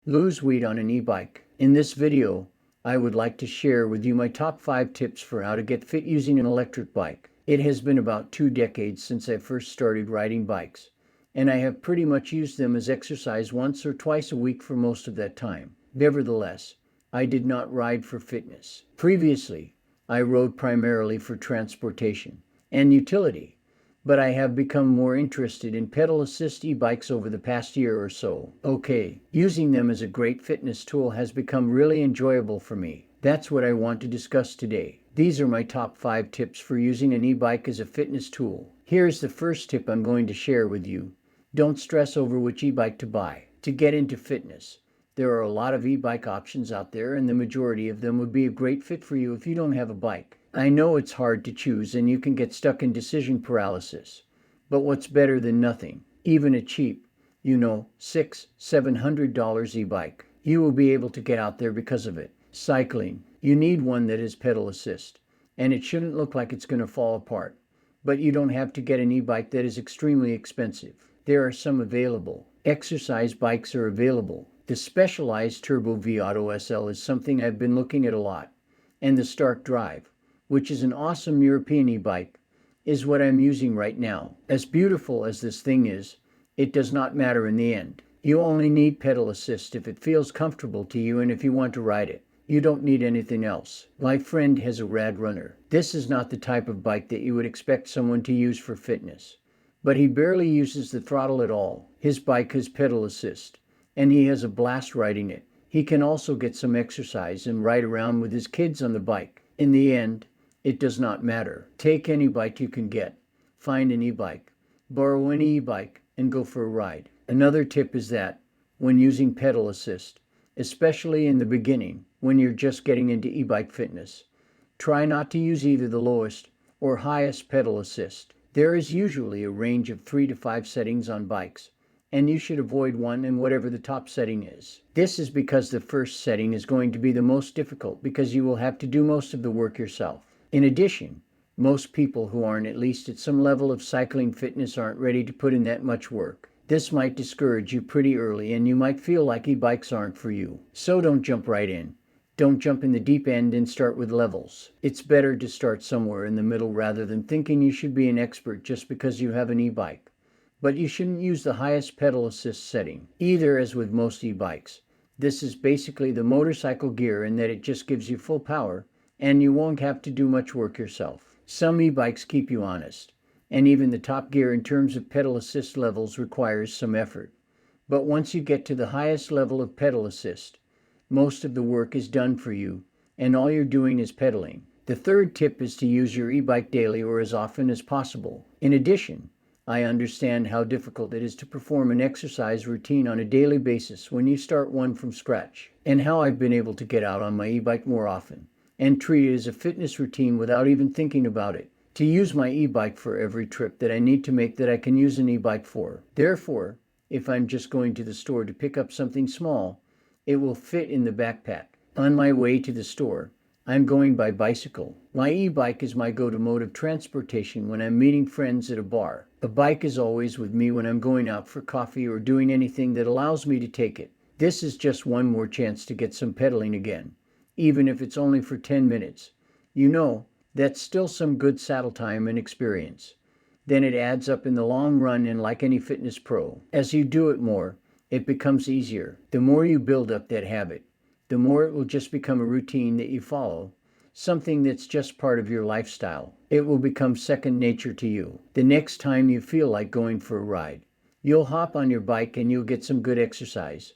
Lose weight on an e-bike. In this video, I would like to share with you my top 5 tips for how to get fit using an electric bike. It has been about 2 decades since I first started riding bikes, and I have pretty much used them as exercise once or twice a week for most of that time. Nevertheless, I did not ride for fitness. Previously, I rode primarily for transportation and utility, but I have become more interested in pedal assist e-bikes over the past year or so. Okay, using them as a great fitness tool has become really enjoyable for me. That's what I want to discuss today. These are my top 5 tips for using an e-bike as a fitness tool. Here's the first tip I'm going to share with you. Don't stress over which e-bike to buy. To get into fitness, there are a lot of e-bike options out there, and the majority of them would be a great fit for you if you don't have a bike. I know it's hard to choose and you can get stuck in decision paralysis, but what's better than nothing? Even a cheap, $600-700 e-bike. You will be able to get out there because of it. Cycling. You need one that has pedal assist, and it shouldn't look like it's going to fall apart. But you don't have to get an e-bike that is extremely expensive. There are some available. Exercise bikes are available. The Specialized Turbo V Auto SL is something I've been looking at a lot, and the Stark Drive, which is an awesome European e-bike, is what I'm using right now. As beautiful as this thing is, it does not matter in the end. You only need pedal assist if it feels comfortable to you and if you want to ride it. You don't need anything else. My friend has a Rad Runner. This is not the type of bike that you would expect someone to use for fitness, but he barely uses the throttle at all. His bike has pedal assist, and he has a blast riding it. He can also get some exercise and ride around with his kids on the bike. In the end, it does not matter. Take any bike you can get. Find an e-bike. Borrow any e-bike and go for a ride. Another tip is that when using pedal assist, especially in the beginning when you're just getting into e-bike fitness, try not to use either the lowest or highest pedal assist. There is usually a range of 3 to 5 settings on bikes, and you should avoid one in whatever the top setting is. This is because the first setting is going to be the most difficult because you will have to do most of the work yourself. In addition, most people who aren't at least at some level of cycling fitness aren't ready to put in that much work. This might discourage you pretty early and you might feel like e-bikes aren't for you. So don't jump right in. Don't jump in the deep end and start with levels. It's better to start somewhere in the middle rather than thinking you should be an expert just because you have an e-bike. But you shouldn't use the highest pedal assist setting, either, as with most e-bikes. This is basically the motorcycle gear in that it just gives you full power, and you won't have to do much work yourself. Some e-bikes keep you honest, and even the top gear in terms of pedal assist levels requires some effort. But once you get to the highest level of pedal assist, most of the work is done for you, and all you're doing is pedaling. The third tip is to use your e-bike daily or as often as possible. In addition, I understand how difficult it is to perform an exercise routine on a daily basis when you start one from scratch, and how I've been able to get out on my e-bike more often and treat it as a fitness routine without even thinking about it. To use my e-bike for every trip that I need to make that I can use an e-bike for. Therefore, if I'm just going to the store to pick up something small, it will fit in the backpack. On my way to the store, I'm going by bicycle. My e-bike is my go-to mode of transportation when I'm meeting friends at a bar. A bike is always with me when I'm going out for coffee or doing anything that allows me to take it. This is just one more chance to get some pedaling again, even if it's only for 10 minutes. That's still some good saddle time and experience. Then it adds up in the long run, and like any fitness pro, as you do it more, it becomes easier. The more you build up that habit, the more it will just become a routine that you follow, something that's just part of your lifestyle. It will become second nature to you. The next time you feel like going for a ride, you'll hop on your bike and you'll get some good exercise.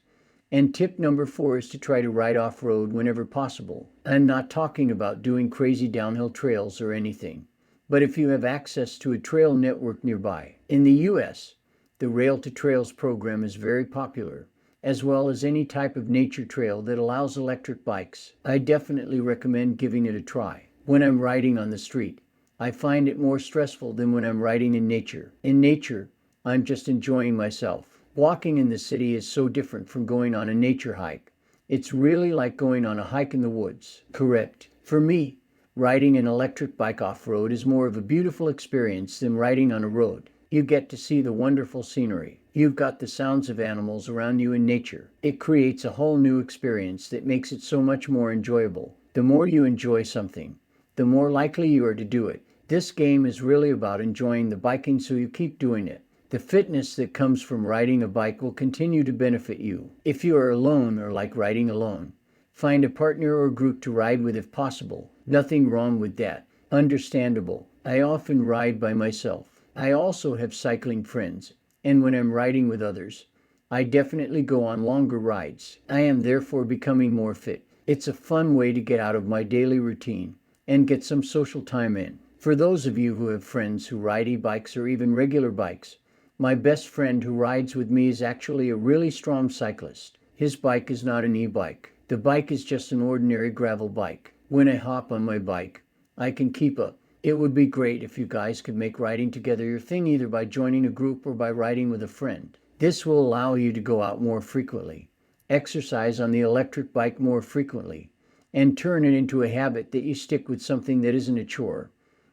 And tip number 4 is to try to ride off-road whenever possible. I'm not talking about doing crazy downhill trails or anything, but if you have access to a trail network nearby. In the US, the Rail to Trails program is very popular, as well as any type of nature trail that allows electric bikes. I definitely recommend giving it a try. When I'm riding on the street, I find it more stressful than when I'm riding in nature. In nature, I'm just enjoying myself. Walking in the city is so different from going on a nature hike. It's really like going on a hike in the woods. Correct. For me, riding an electric bike off-road is more of a beautiful experience than riding on a road. You get to see the wonderful scenery. You've got the sounds of animals around you in nature. It creates a whole new experience that makes it so much more enjoyable. The more you enjoy something, the more likely you are to do it. This game is really about enjoying the biking, so you keep doing it. The fitness that comes from riding a bike will continue to benefit you. If you are alone or like riding alone, find a partner or group to ride with if possible. Nothing wrong with that. Understandable. I often ride by myself. I also have cycling friends, and when I'm riding with others, I definitely go on longer rides. I am therefore becoming more fit. It's a fun way to get out of my daily routine and get some social time in. For those of you who have friends who ride e-bikes or even regular bikes, my best friend who rides with me is actually a really strong cyclist. His bike is not an e-bike. The bike is just an ordinary gravel bike. When I hop on my bike, I can keep up. It would be great if you guys could make riding together your thing, either by joining a group or by riding with a friend. This will allow you to go out more frequently, exercise on the electric bike more frequently, and turn it into a habit that you stick with, something that isn't a chore,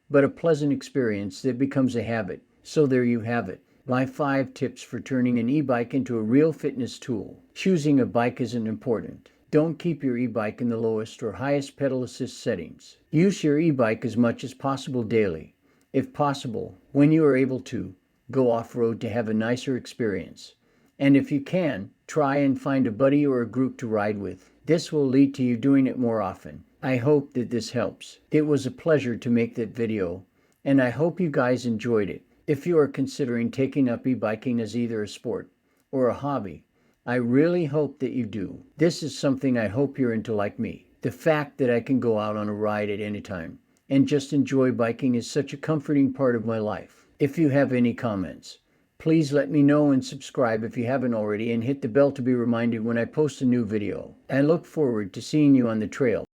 but a pleasant experience that becomes a habit. So there you have it. My 5 tips for turning an e-bike into a real fitness tool. Choosing a bike isn't important. Don't keep your e-bike in the lowest or highest pedal assist settings. Use your e-bike as much as possible daily. If possible, when you are able to, go off-road to have a nicer experience. And if you can, try and find a buddy or a group to ride with. This will lead to you doing it more often. I hope that this helps. It was a pleasure to make that video, and I hope you guys enjoyed it. If you are considering taking up e-biking as either a sport or a hobby, I really hope that you do. This is something I hope you're into like me. The fact that I can go out on a ride at any time and just enjoy biking is such a comforting part of my life. If you have any comments, please let me know, and subscribe if you haven't already, and hit the bell to be reminded when I post a new video. I look forward to seeing you on the trail.